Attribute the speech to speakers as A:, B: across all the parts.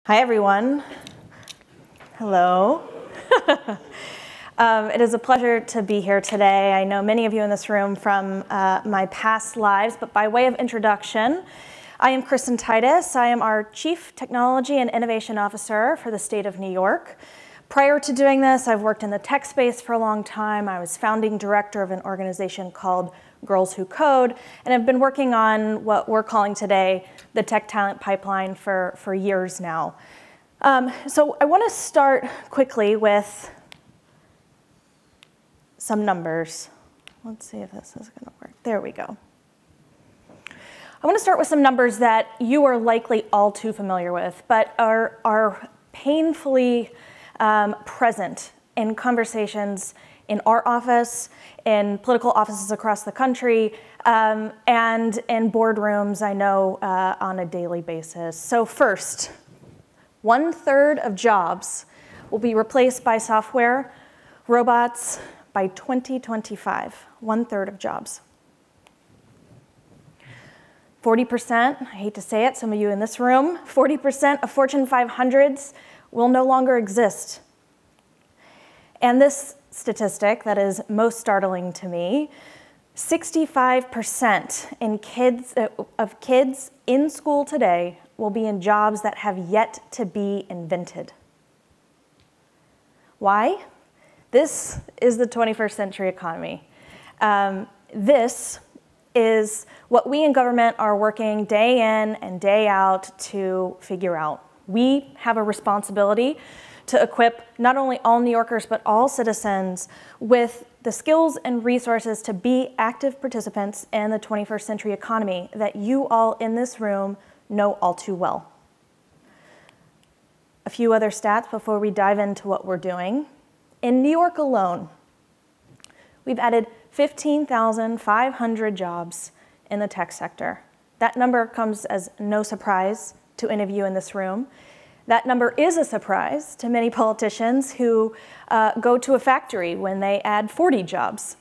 A: Hi, everyone. Hello. It is a pleasure to be here today. I know many of you in this room from my past lives, but by way of introduction, I am Kristen Titus. I am our Chief Technology and Innovation Officer for the state of New York. Prior to doing this, I've worked in the tech space for a long time. I was founding director of an organization called Girls Who Code, and I've been working on what we're calling today the tech talent pipeline for years now. So I want to start quickly with some numbers. Let's see if this is going to work. There we go. I want to start with some numbers that you are likely all too familiar with, but are painfully present in conversations in our office, in political offices across the country, and in boardrooms, I know, on a daily basis. So first, 1/3 of jobs will be replaced by software, robots by 2025, 1/3 of jobs. 40%, I hate to say it, some of you in this room, 40% of Fortune 500s will no longer exist. And this statistic that is most startling to me, 65% of kids in school today will be in jobs that have yet to be invented. Why? This is the 21st century economy. This is what we in government are working day in and day out to figure out. We have a responsibility to equip not only all New Yorkers, but all citizens with the skills and resources to be active participants in the 21st century economy that you all in this room know all too well. A few other stats before we dive into what we're doing. In New York alone, we've added 15,500 jobs in the tech sector. That number comes as no surprise to any of you in this room. That number is a surprise to many politicians who go to a factory when they add 40 jobs.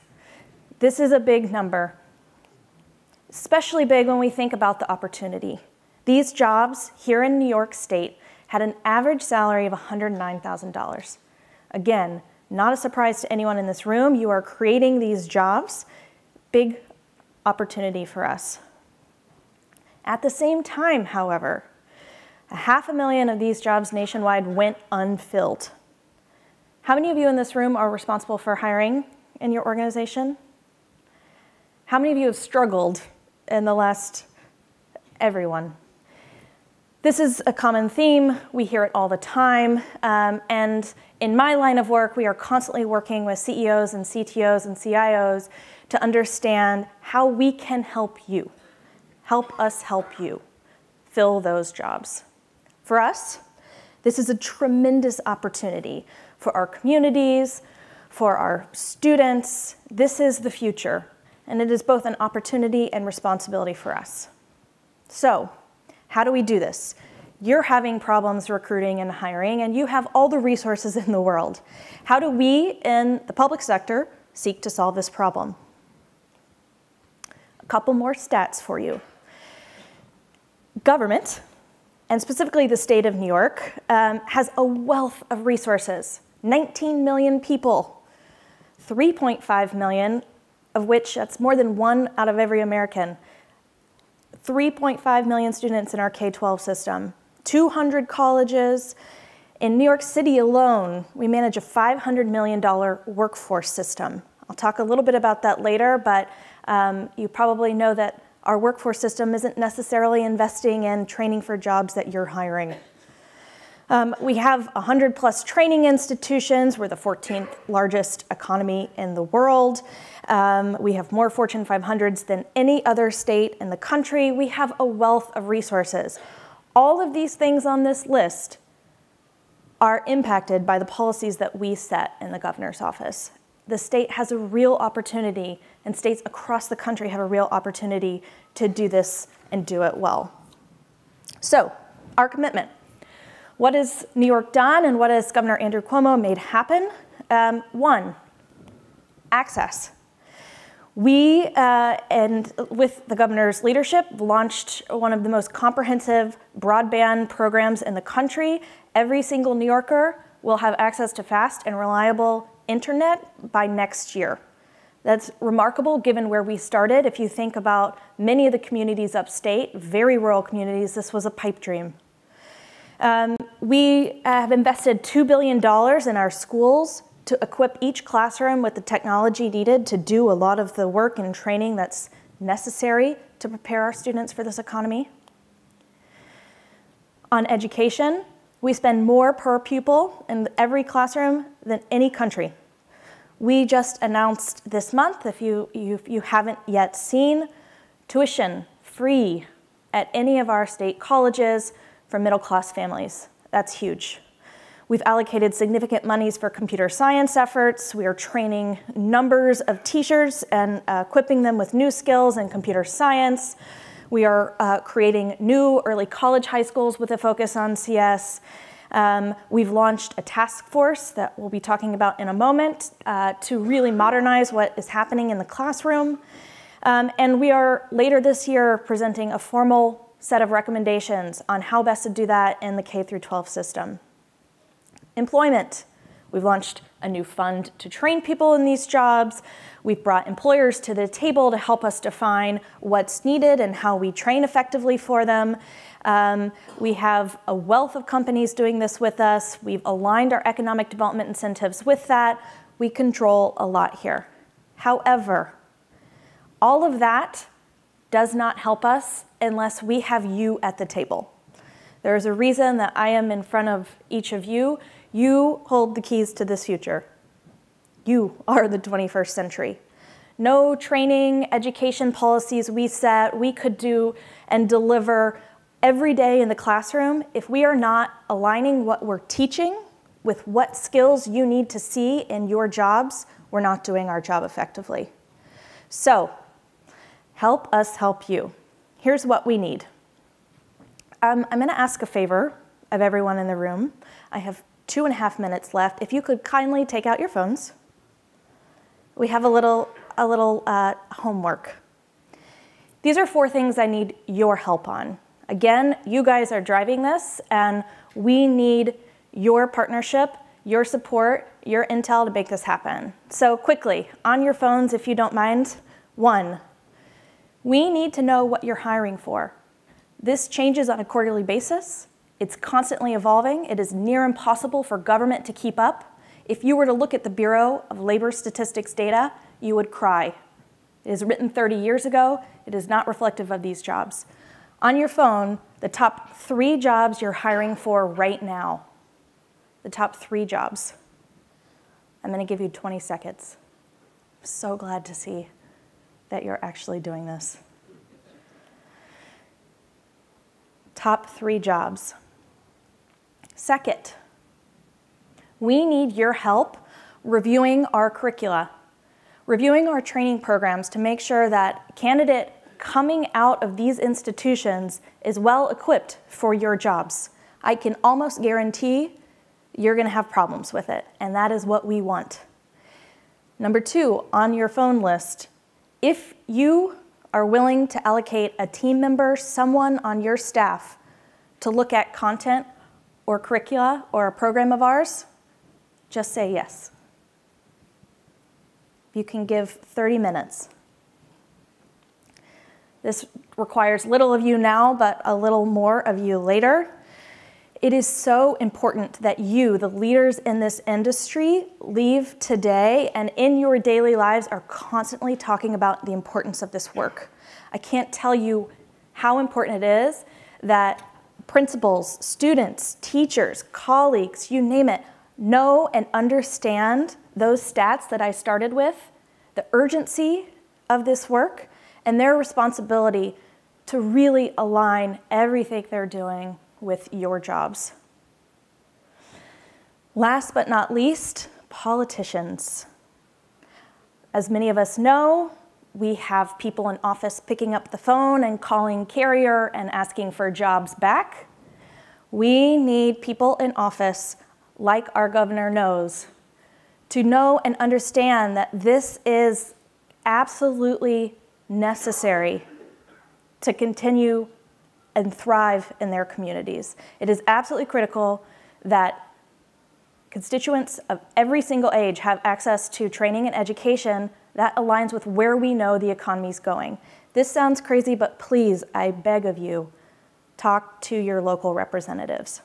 A: This is a big number, especially big when we think about the opportunity. These jobs here in New York State had an average salary of $109,000. Again, not a surprise to anyone in this room. You are creating these jobs. Big opportunity for us. At the same time, however, 500,000 of these jobs nationwide went unfilled. How many of you in this room are responsible for hiring in your organization? How many of you have struggled in the last? Everyone. This is a common theme. We hear it all the time. And in my line of work, we are constantly working with CEOs and CTOs and CIOs to understand how we can help you. Help us help you fill those jobs. For us, this is a tremendous opportunity for our communities, for our students. This is the future, and it is both an opportunity and responsibility for us. So, how do we do this? You're having problems recruiting and hiring, and you have all the resources in the world. How do we in the public sector seek to solve this problem? A couple more stats for you. Government, and specifically the state of New York, has a wealth of resources. 19 million people, 3.5 million of which, that's more than 1 out of every American. 3.5 million students in our K-12 system, 200 colleges. In New York City alone, we manage a $500 million workforce system. I'll talk a little bit about that later, but you probably know that our workforce system isn't necessarily investing in training for jobs that you're hiring. We have 100+ training institutions. We're the 14th largest economy in the world. We have more Fortune 500s than any other state in the country. We have a wealth of resources. All of these things on this list are impacted by the policies that we set in the governor's office. The state has a real opportunity, and states across the country have a real opportunity to do this and do it well. So, our commitment. What has New York done, and what has Governor Andrew Cuomo made happen? One, access. We, and with the governor's leadership, launched one of the most comprehensive broadband programs in the country. Every single New Yorker will have access to fast and reliable internet by next year. That's remarkable given where we started. If you think about many of the communities upstate, very rural communities, this was a pipe dream. We have invested $2 billion in our schools to equip each classroom with the technology needed to do a lot of the work and training that's necessary to prepare our students for this economy. On education, we spend more per pupil in every classroom than any country. We just announced this month, if you haven't yet seen, tuition free at any of our state colleges for middle-class families. That's huge. We've allocated significant monies for computer science efforts. We are training numbers of teachers and equipping them with new skills in computer science. We are creating new early college high schools with a focus on CS. We've launched a task force that we'll be talking about in a moment to really modernize what is happening in the classroom. And we are later this year presenting a formal set of recommendations on how best to do that in the K-12 system. Employment. We've launched a new fund to train people in these jobs. We've brought employers to the table to help us define what's needed and how we train effectively for them. We have a wealth of companies doing this with us. We've aligned our economic development incentives with that. We control a lot here. However, all of that does not help us unless we have you at the table. There's a reason that I am in front of each of you. You hold the keys to this future. You are the 21st century. No training, education policies we set, we could do and deliver every day in the classroom if we are not aligning what we're teaching with what skills you need to see in your jobs, we're not doing our job effectively. So, help us help you. Here's what we need. I'm going to ask a favor of everyone in the room. I have 2.5 minutes left. If you could kindly take out your phones. We have a little homework. These are 4 things I need your help on. Again, you guys are driving this, and we need your partnership, your support, your intel to make this happen. So quickly, on your phones, if you don't mind. 1, we need to know what you're hiring for. This changes on a quarterly basis. It's constantly evolving. It is near impossible for government to keep up. If you were to look at the Bureau of Labor Statistics data, you would cry. It is written 30 years ago. It is not reflective of these jobs. On your phone, the top 3 jobs you're hiring for right now. The top 3 jobs. I'm going to give you 20 seconds. I'm so glad to see that you're actually doing this. Top 3 jobs. Second, we need your help reviewing our curricula, reviewing our training programs to make sure that candidate coming out of these institutions is well equipped for your jobs. I can almost guarantee you're going to have problems with it, and that is what we want. Number 2, on your phone list, if you are willing to allocate a team member, someone on your staff, to look at content or curricula or a program of ours, just say yes. You can give 30 minutes. This requires little of you now, but a little more of you later. It is so important that you, the leaders in this industry, leave today and in your daily lives are constantly talking about the importance of this work. I can't tell you how important it is that principals, students, teachers, colleagues, you name it, know and understand those stats that I started with, the urgency of this work, and their responsibility to really align everything they're doing with your jobs. Last but not least, politicians. As many of us know, we have people in office picking up the phone and calling carrier and asking for jobs back. We need people in office, like our governor knows, to know and understand that this is absolutely necessary to continue and thrive in their communities. It is absolutely critical that constituents of every single age have access to training and education that aligns with where we know the economy's going. This sounds crazy, but please, I beg of you, talk to your local representatives.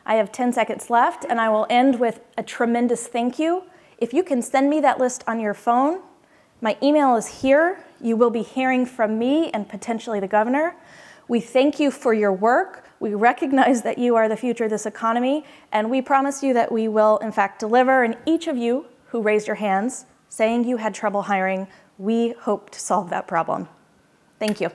A: I have 10 seconds left, and I will end with a tremendous thank you. If you can send me that list on your phone, my email is here. You will be hearing from me and potentially the governor. We thank you for your work. We recognize that you are the future of this economy, and we promise you that we will, in fact, deliver. And each of you who raised your hands saying you had trouble hiring, we hope to solve that problem. Thank you.